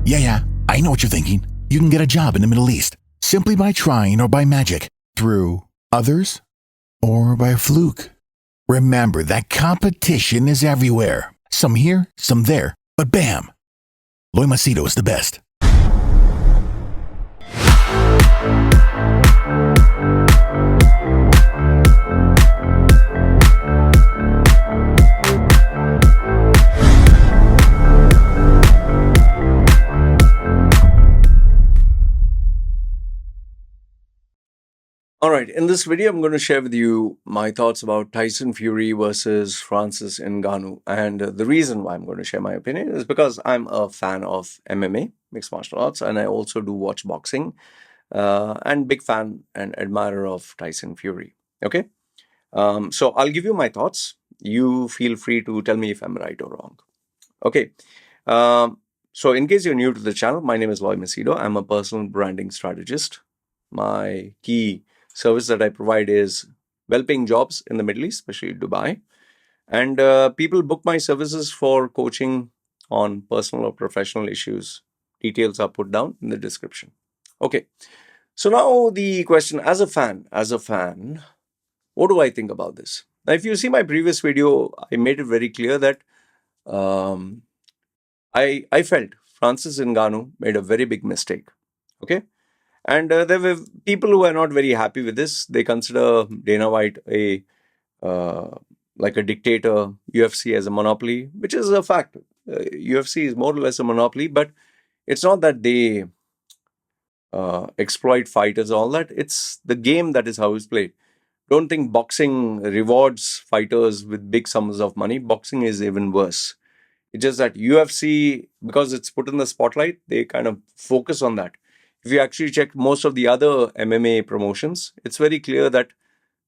Yeah, I know what you're thinking. You can get a job in the Middle East simply by trying or by magic, through others, or by fluke. Remember that competition is everywhere. Some here, some there, but bam! Loy Machedo is the best. Alright, in this video, I'm going to share with you my thoughts about Tyson Fury versus Francis Ngannou. And the reason why I'm going to share my opinion is because I'm a fan of MMA, mixed martial arts, and I also do watch boxing, and big fan and admirer of Tyson Fury. Okay, so I'll give you my thoughts. You feel free to tell me if I'm right or wrong. Okay, so in case you're new to the channel, my name is Loy Machedo. I'm a personal branding strategist. My key service that I provide is well-paying jobs in the Middle East, especially Dubai. And people book my services for coaching on personal or professional issues. Details are put down in the description. Okay. So now the question, as a fan, what do I think about this? Now, if you see my previous video, I made it very clear that I felt Francis Ngannou made a very big mistake. Okay. And there were people who are not very happy with this. They consider Dana White like a dictator, UFC as a monopoly, which is a fact. UFC is more or less a monopoly, but it's not that they exploit fighters, all that. It's the game that is how it's played. Don't think boxing rewards fighters with big sums of money. Boxing is even worse. It's just that UFC, because it's put in the spotlight, they kind of focus on that. If you actually check most of the other MMA promotions, it's very clear that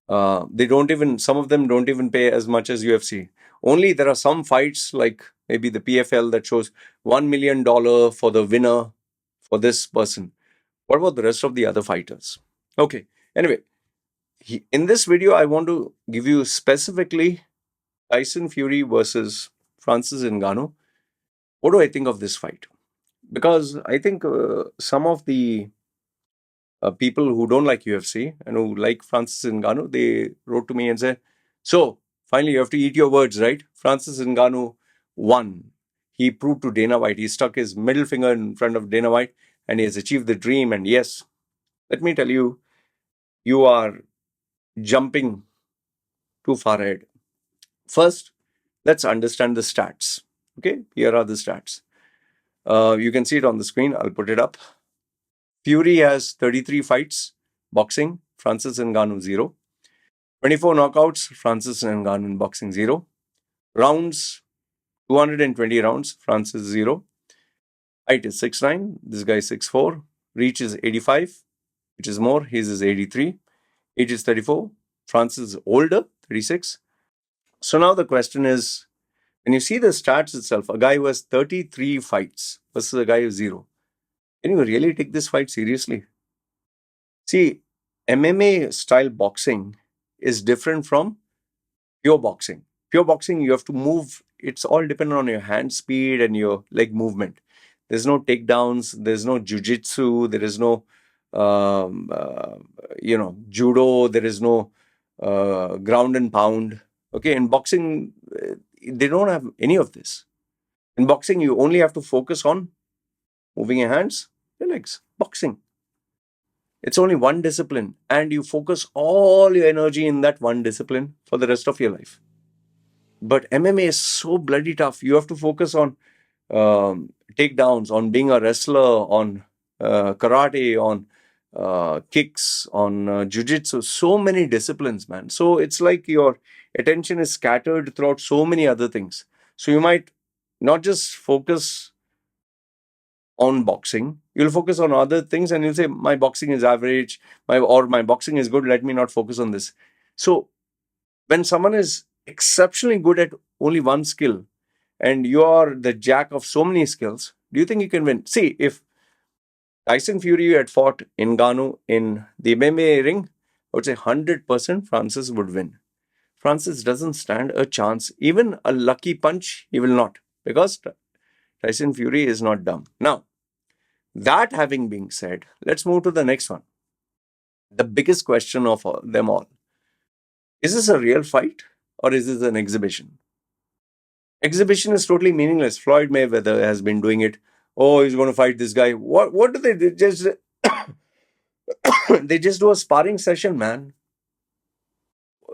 some of them don't even pay as much as UFC. Only there are some fights like maybe the PFL that shows $1 million for the winner for this person. What about the rest of the other fighters? Okay, anyway, in this video, I want to give you specifically Tyson Fury versus Francis Ngannou. What do I think of this fight? Because I think some of the people who don't like UFC and who like Francis Ngannou, they wrote to me and said, so finally you have to eat your words, right? Francis Ngannou won. He proved to Dana White. He stuck his middle finger in front of Dana White and he has achieved the dream. And yes, let me tell you, you are jumping too far ahead. First, let's understand the stats. Okay, here are the stats. You can see it on the screen. I'll put it up. Fury has 33 fights, boxing, Francis Ngannou 0. 24 knockouts, Francis Ngannou in boxing 0. Rounds, 220 rounds, Francis 0. Height is 6'9", this guy is 6'4". Reach is 85, which is more, his is 83. Age is 34, Francis is older, 36. So now the question is, when you see the stats itself, a guy who has 33 fights versus a guy who has 0, can you really take this fight seriously? See, MMA style boxing is different from pure boxing. Pure boxing, you have to move. It's all dependent on your hand speed and your leg movement. There's no takedowns. There's no jiu-jitsu. There is no, judo. There is no ground and pound. Okay, in boxing, they don't have any of this. In boxing, you only have to focus on moving your hands, your legs. Boxing. It's only one discipline and you focus all your energy in that one discipline for the rest of your life. But MMA is so bloody tough. You have to focus on takedowns, on being a wrestler, on karate, on kicks, on jiu-jitsu. So many disciplines, man. So it's like your attention is scattered throughout so many other things. So you might not just focus on boxing, you'll focus on other things and you'll say, my boxing is average, my boxing is good, let me not focus on this. So when someone is exceptionally good at only one skill and you are the jack of so many skills, do you think you can win? See, if Tyson Fury had fought Ngannou in the MMA ring, I would say 100% Francis would win. Francis doesn't stand a chance. Even a lucky punch, he will not, because Tyson Fury is not dumb. Now, That having been said, let's move to the next one. The biggest question of them all: is this a real fight or is this an exhibition? Exhibition is totally meaningless. Floyd Mayweather has been doing it. Oh, he's going to fight this guy. What do they do? Just they just do a sparring session, man.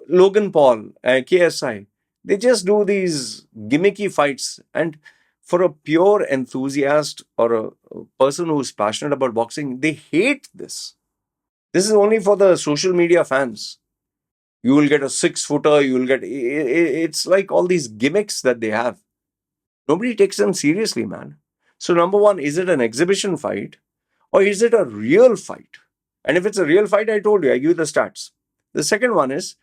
Logan Paul, KSI, they just do these gimmicky fights. And for a pure enthusiast or a person who's passionate about boxing, they hate this. This is only for the social media fans. You will get a 6-footer, you will get. It's like all these gimmicks that they have. Nobody takes them seriously, man. So, number one, is it an exhibition fight or is it a real fight? And if it's a real fight, I told you, I give you the stats. The second one is,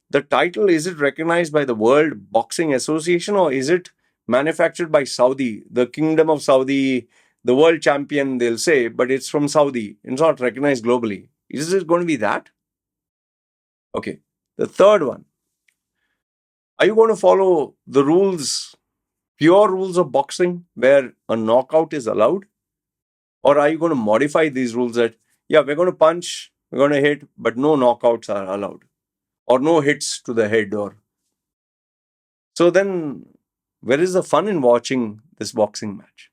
the title, is it recognized by the World Boxing Association or is it manufactured by Saudi, the Kingdom of Saudi, the world champion, they'll say, but it's from Saudi. It's not recognized globally. Is it going to be that? Okay. The third one, are you going to follow the rules, pure rules of boxing, where a knockout is allowed? Or are you going to modify these rules that, yeah, we're going to punch, we're going to hit, but no knockouts are allowed? Or no hits to the head? Or so then, where is the fun in watching this boxing match?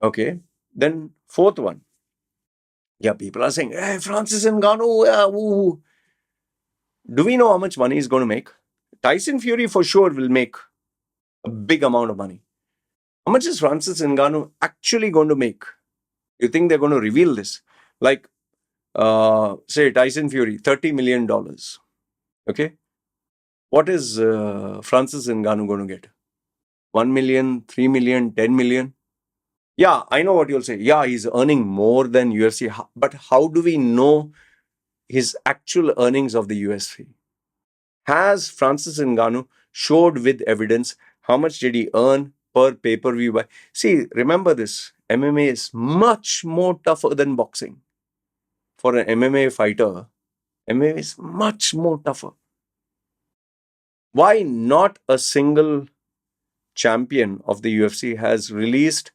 Okay. Then fourth one. Yeah, people are saying, hey, Francis Ngannou, yeah, woo. Do we know how much money he's going to make? Tyson Fury for sure will make a big amount of money. How much is Francis Ngannou actually going to make? You think they're going to reveal this? Like, say, Tyson Fury, $30 million. Okay. What is Francis Ngannou going to get? 1 million, 3 million, 10 million? Yeah, I know what you'll say. Yeah, he's earning more than UFC. But how do we know his actual earnings of the UFC? Has Francis Ngannou showed with evidence how much did he earn per pay-per-view? See, remember this. MMA is much more tougher than boxing. For an MMA fighter, MMA is much more tougher. Why not a single champion of the UFC has released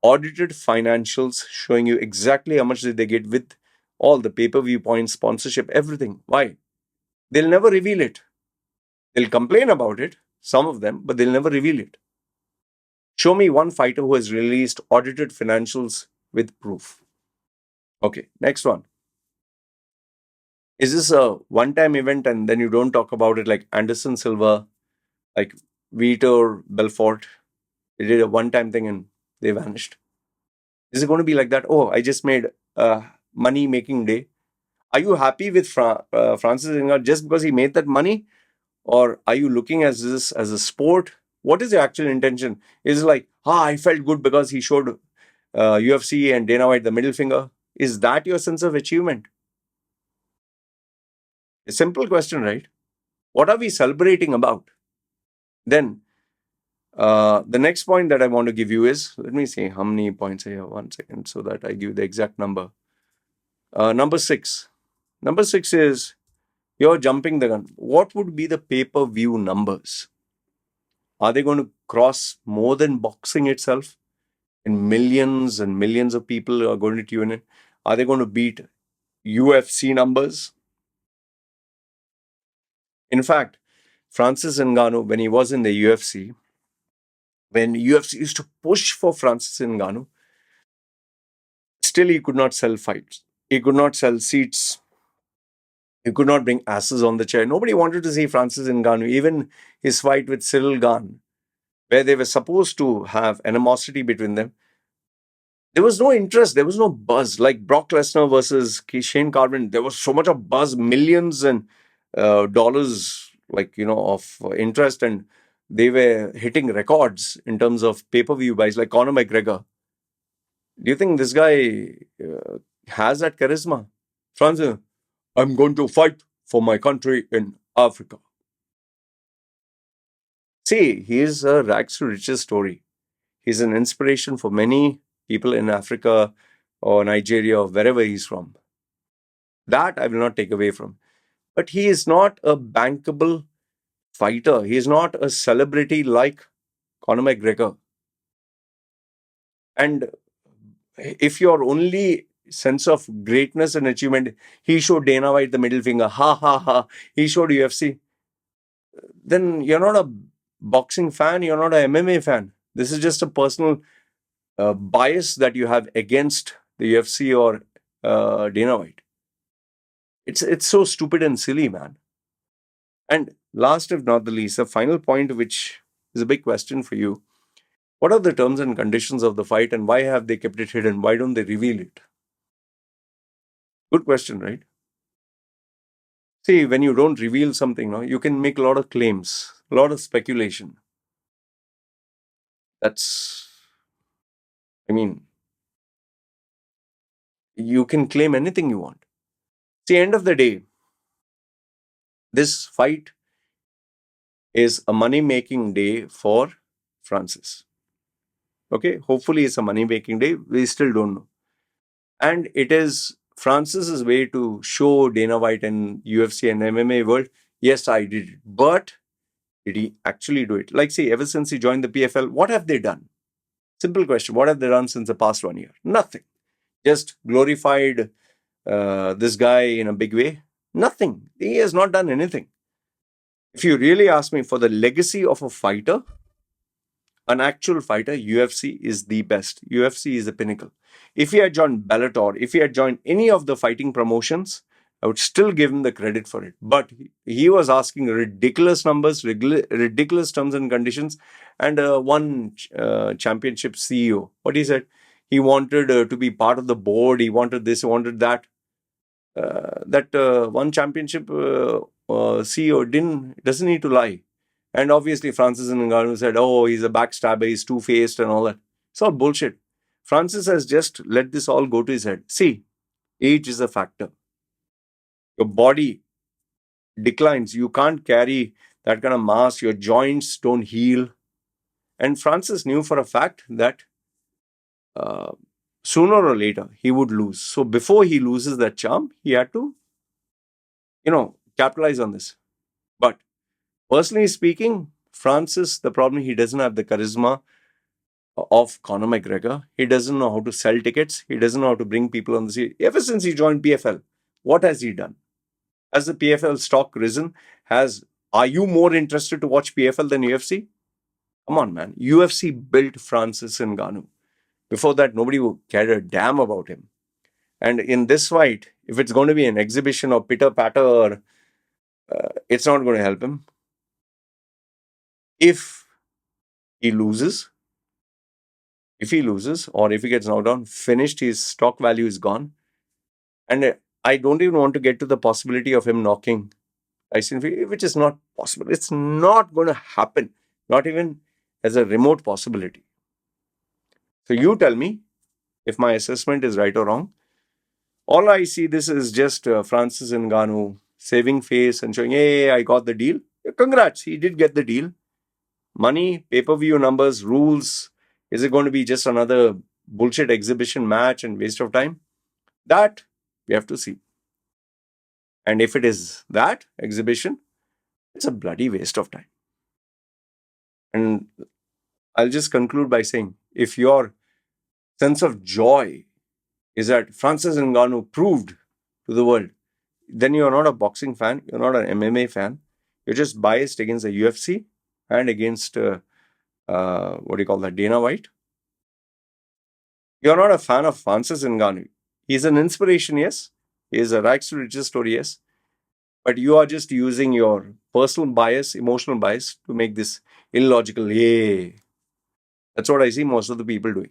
audited financials showing you exactly how much did they get with all the pay-per-view points, sponsorship, everything? Why? They'll never reveal it. They'll complain about it, some of them, but they'll never reveal it. Show me one fighter who has released audited financials with proof. Okay, next one. Is this a one-time event and then you don't talk about it like Anderson Silva, like Vitor Belfort? They did a one-time thing and they vanished. Is it going to be like that? Oh, I just made a money-making day. Are you happy with Francis Ngannou just because he made that money? Or are you looking at this as a sport? What is your actual intention? Is it like, I felt good because he showed UFC and Dana White the middle finger? Is that your sense of achievement? A simple question, right? What are we celebrating about? Then, the next point that I want to give you is, let me see how many points I have. 1 second, so that I give the exact number. Number 6. Number 6 is, you're jumping the gun. What would be the pay-per-view numbers? Are they going to cross more than boxing itself? And millions of people are going to tune in. Are they going to beat UFC numbers? In fact, Francis Ngannou, when he was in the UFC, when UFC used to push for Francis Ngannou, still he could not sell fights. He could not sell seats. He could not bring asses on the chair. Nobody wanted to see Francis Ngannou. Even his fight with Cyril Gane, where they were supposed to have animosity between them, there was no interest. There was no buzz. Like Brock Lesnar versus Shane Carvin, there was so much of buzz, millions and dollars, of interest, and they were hitting records in terms of pay-per-view buys, like Conor McGregor. Do you think this guy has that charisma? Francis, I'm going to fight for my country in Africa. See, he is a rags to riches story. He's an inspiration for many people in Africa or Nigeria or wherever he's from. That I will not take away from. But he is not a bankable fighter. He is not a celebrity like Conor McGregor. And If your only sense of greatness and achievement, he showed Dana White the middle finger, ha ha ha, he showed UFC, then you're not a boxing fan, you're not a MMA fan. This is just a personal bias that you have against the UFC or Dana White. It's so stupid and silly, man. And last, if not the least, the final point, which is a big question for you: what are the terms and conditions of the fight, and why have they kept it hidden? Why don't they reveal it? Good question, right? See, when you don't reveal something, no, you can make a lot of claims, a lot of speculation. That's, I mean, you can claim anything you want. See, end of the day, this fight is a money-making day for Francis. Okay, hopefully it's a money-making day. We still don't know. And it is Francis's way to show Dana White and UFC and MMA world, yes, I did it. But did he actually do it? Like, see, ever since he joined the PFL, what have they done? Simple question. What have they done since the past 1 year? Nothing. Just glorified this guy in a big way? Nothing. He has not done anything. If you really ask me, for the legacy of a fighter, an actual fighter, UFC is the best. UFC is the pinnacle. If he had joined Bellator, if he had joined any of the fighting promotions, I would still give him the credit for it. But he was asking ridiculous numbers, ridiculous terms and conditions, and one championship CEO. What he said? He wanted to be part of the board. He wanted this, he wanted that. That one championship CEO doesn't need to lie. And obviously, Francis Ngannou said, oh, he's a backstabber, he's two-faced and all that. It's all bullshit. Francis has just let this all go to his head. See, age is a factor. Your body declines. You can't carry that kind of mass. Your joints don't heal. And Francis knew for a fact that sooner or later he would lose. So before he loses that charm, he had to, capitalize on this. But personally speaking, Francis, the problem, he doesn't have the charisma of Conor McGregor. He doesn't know how to sell tickets. He doesn't know how to bring people on the seat. Ever since he joined PFL, what has he done? Has the PFL stock risen? Are you more interested to watch PFL than UFC? Come on, man. UFC built Francis Ngannou. Before that, nobody cared a damn about him. And in this fight, if it's going to be an exhibition or pitter-patter, it's not going to help him. If he loses, or if he gets knocked down, finished, his stock value is gone. And I don't even want to get to the possibility of him knocking Tyson Fury, which is not possible. It's not going to happen. Not even as a remote possibility. So you tell me if my assessment is right or wrong. All I see this is just Francis Ngannou saving face and showing, hey, I got the deal. Congrats, he did get the deal. Money, pay-per-view numbers, rules. Is it going to be just another bullshit exhibition match and waste of time? That we have to see. And if it is that exhibition, it's a bloody waste of time. And I'll just conclude by saying, if your sense of joy is that Francis Ngannou proved to the world, then you're not a boxing fan, you're not an MMA fan, you're just biased against the UFC and against, Dana White. You're not a fan of Francis Ngannou. He's an inspiration, yes. He is a rags to riches story, yes. But you are just using your personal bias, emotional bias to make this illogical. Yay. That's what I see most of the people doing.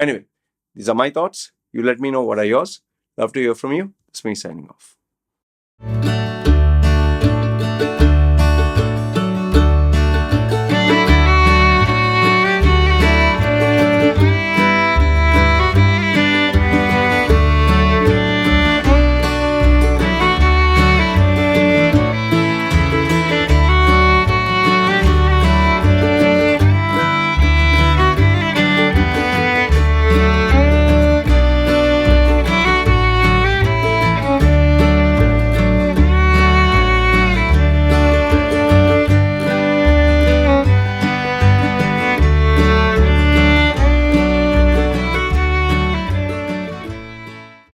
Anyway, these are my thoughts. You let me know what are yours. Love to hear from you. It's me signing off.